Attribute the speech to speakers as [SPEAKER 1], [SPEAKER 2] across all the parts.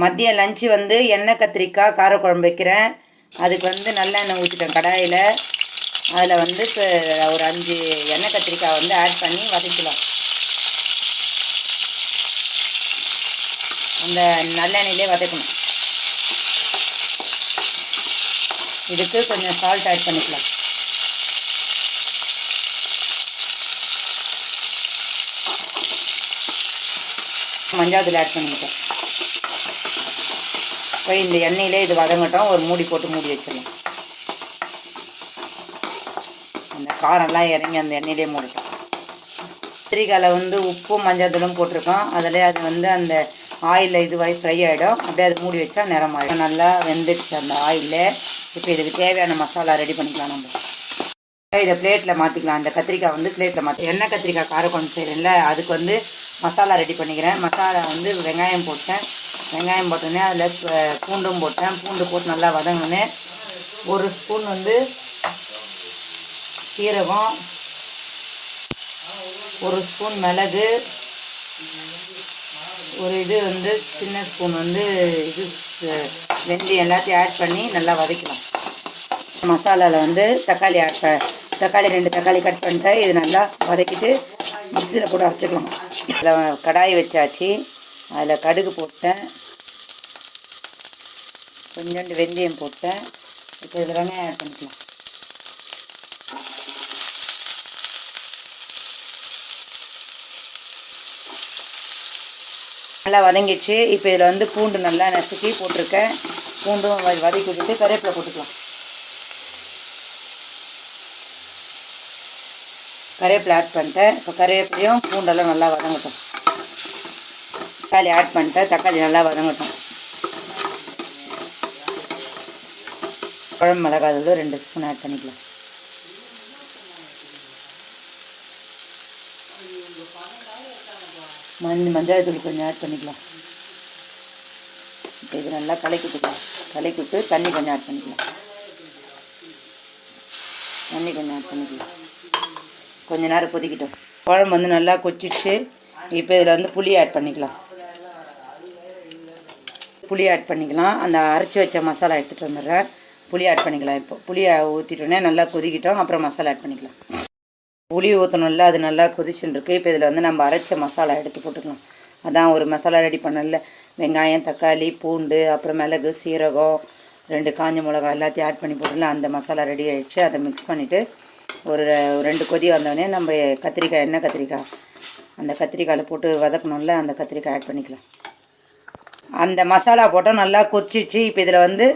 [SPEAKER 1] மதிய லஞ்சு வந்து எண்ணெய் கத்திரிக்காய் காரக்குழம்பு வைக்கிறேன். அதுக்கு வந்து நல்லெண்ணெய் ஊற்றிட்டேன் கடாயில். அதில் வந்து இப்போ ஒரு 5 எண்ணெய் கத்திரிக்காய் வந்து ஆட் பண்ணி வதக்கலாம். அந்த நல்லெண்ணெயிலே வதக்கணும். இதுக்கு கொஞ்சம் சால்ட் ஆட் பண்ணிக்கலாம். மஞ்சள் தூள் ஆட் பண்ணிக்கிட்டேன். இப்போ இந்த எண்ணெயிலே இது வதங்கட்டும். ஒரு மூடி போட்டு மூடி வச்சிடலாம். அந்த காரம்லாம் இறங்கி அந்த எண்ணெயிலே மூடட்டும். கத்திரிக்காயில் வந்து உப்பும் மஞ்சள் தூளும் போட்டிருக்கோம். அதில் அது வந்து அந்த ஆயிலில் இதுவாகி ஃப்ரை ஆகிடும். அப்படியே அது மூடி வச்சா நிறமாயிடும். நல்லா வெந்துடுச்சு அந்த ஆயிலில். இப்போ இதுக்கு தேவையான மசாலா ரெடி பண்ணிக்கலாம். நம்ம இதை பிளேட்டில் மாற்றிக்கலாம். அந்த கத்திரிக்காய் வந்து பிளேட்டில் மாற்றி எண்ணெய் கத்திரிக்காய் காரக்குழம்பு செய்கிறேன்ல, அதுக்கு வந்து மசாலா ரெடி பண்ணிக்கிறேன். மசாலா வந்து வெங்காயம் போட்டேன். வெங்காயம் போட்டோன்னே அதில் பூண்டும் போட்டேன். பூண்டு போட்டு நல்லா வதங்கினே 1 ஸ்பூன் வந்து சீரகம், 1 ஸ்பூன் மிளகு, ஒரு இது வந்து சின்ன ஸ்பூன் வந்து இது வெந்தயம் எல்லாத்தையும் ஆட் பண்ணி நல்லா வதக்கலாம். மசாலாவில் வந்து தக்காளி 2 தக்காளி கட் பண்ணிட்டேன். இது நல்லா வதக்கிட்டு மிக்சியில் கூட அரைச்சிக்கலாம். அதில் கடாய் வச்சாச்சு. அதில் கடுகு போட்டேன். கொஞ்சோண்டு வெந்தயம் போட்டேன். இப்போ இதெல்லாமே ஆட் பண்ணிக்கலாம். நல்லா வதங்கிடுச்சு. இப்போ இதில் வந்து பூண்டு நல்லா நசுக்கி போட்டிருக்கேன். பூண்டும் வதக்கி விட்டுட்டு கருவேப்பிலை போட்டுக்கலாம். கருவேப்பிலை ஆட் பண்ணிட்டேன். இப்போ கருவேப்பிலையும் பூண்டெல்லாம் நல்லா வதங்கட்டும். தக்காளி ஆட் பண்ணிட்டேன். தக்காளி நல்லா வதங்கட்டும். குழம்பு மிளகாய் தூள் 2 ஸ்பூன் ஆட் பண்ணிக்கலாம். மஞ்சள் தூள் கொஞ்சம் ஆட் பண்ணிக்கலாம். இப்போ இது நல்லா கலக்கி விட்டு தண்ணி கொஞ்சம் ஆட் பண்ணிக்கலாம். கொஞ்ச நேரம் கொதிக்கிட்டோம். குழம்பு வந்து நல்லா கொச்சிடுச்சு. இப்போ இதில் வந்து புளி ஆட் பண்ணிக்கலாம். அந்த அரைச்சி வச்ச மசாலா எடுத்துகிட்டு வந்துடுறேன். புளி ஆட் பண்ணிக்கலாம். இப்போ புளியை ஊற்றிட்டோன்னே நல்லா கொதிக்கிட்டோம். அப்புறம் மசாலா ஆட் பண்ணிக்கலாம். புளி ஊற்றணும்ல, அது நல்லா கொதிச்சுன்னு இருக்குது. இப்போ இதில் வந்து நம்ம அரைச்ச மசாலா எடுத்து போட்டுக்கலாம். அதான் ஒரு மசாலா ரெடி பண்ணல. வெங்காயம், தக்காளி, பூண்டு, அப்புறம் மிளகு, சீரகம், 2 காஞ்ச மிளகாய் எல்லாத்தையும் ஆட் பண்ணி போட்டுக்கலாம். அந்த மசாலா ரெடி ஆகிடுச்சு. அதை மிக்ஸ் பண்ணிவிட்டு ஒரு 2 கொதி வந்தோடனே நம்ம எண்ணெய் கத்திரிக்காய் அந்த கத்திரிக்காயில் போட்டு வதக்கணும்ல, அந்த கத்திரிக்காய் ஆட் பண்ணிக்கலாம். அந்த மசாலா போட்டால் நல்லா கொச்சிச்சு. இப்போ இதில் வந்து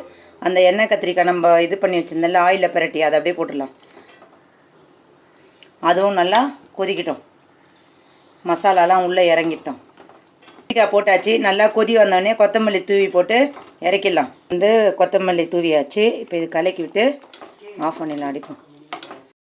[SPEAKER 1] அந்த எண்ணெய் கத்திரிக்காய் நம்ம இது பண்ணி வச்சுருந்தோம்ல, ஆயிலில் பிரட்டி அதை அப்படியே போட்டுடலாம். அதுவும் நல்லா கொதிக்கிட்டோம். மசாலாலாம் உள்ளே இறங்கிட்டோம். கத்திரிக்காய் போட்டாச்சு. நல்லா கொதி வந்தோடனே கொத்தமல்லி தூவி போட்டு இறக்கிடலாம். வந்து கொத்தமல்லி தூவியாச்சு. இப்போ இது கலக்கி விட்டு ஆஃப் பண்ணிடலாம். அடிப்போம்.